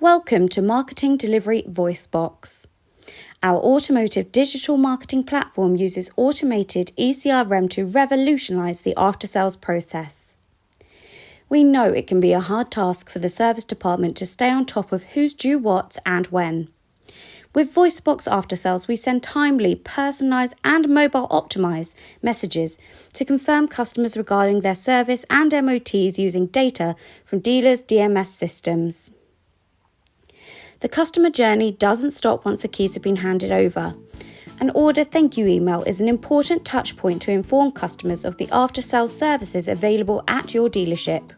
Welcome to Marketing Delivery VoiceBox. Our automotive digital marketing platform uses automated ECRM to revolutionise the after-sales process. We know it can be a hard task for the service department to stay on top of who's due what and when. With VoiceBox Aftersales, we send timely, personalised and mobile optimised messages to confirm customers regarding their service and MOTs using data from dealers' DMS systems. The customer journey doesn't stop once the keys have been handed over. An order thank you email is an important touch point to inform customers of the after-sales services available at your dealership.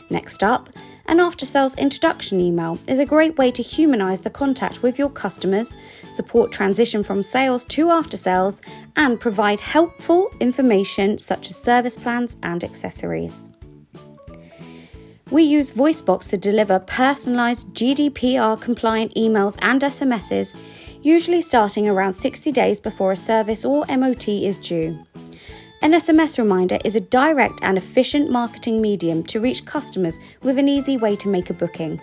Next up, an after-sales introduction email is a great way to humanise the contact with your customers, support transition from sales to after-sales, and provide helpful information such as service plans and accessories. We use VoiceBox to deliver personalised GDPR-compliant emails and SMSs, usually starting around 60 days before a service or MOT is due. An SMS reminder is a direct and efficient marketing medium to reach customers with an easy way to make a booking.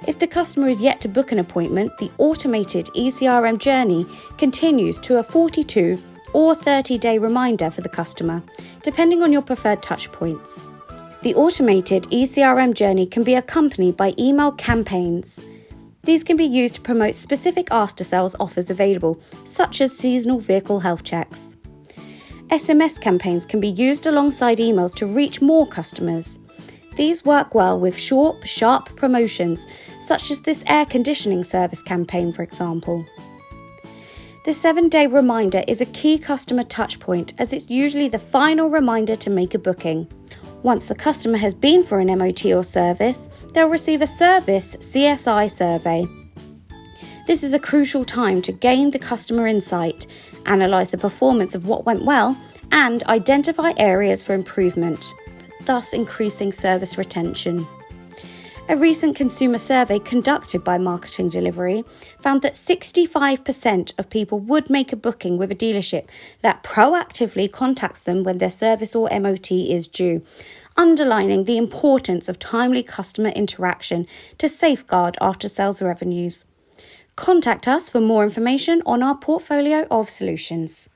If the customer is yet to book an appointment, the automated ECRM journey continues to a 42 or 30-day reminder for the customer, depending on your preferred touchpoints. The automated ECRM journey can be accompanied by email campaigns. These can be used to promote specific after-sales offers available, such as seasonal vehicle health checks. SMS campaigns can be used alongside emails to reach more customers. These work well with short, sharp promotions, such as this air conditioning service campaign, for example. The 7-day reminder is a key customer touchpoint, as it's usually the final reminder to make a booking. Once the customer has been for an MOT or service, they'll receive a service Csi Survey. This is a crucial time to gain the customer insight, analyse the performance of what went well, and identify areas for improvement, thus increasing service retention. A recent consumer survey conducted by Marketing Delivery found that 65% of people would make a booking with a dealership that proactively contacts them when their service or MOT is due, underlining the importance of timely customer interaction to safeguard after-sales revenues. Contact us for more information on our portfolio of solutions.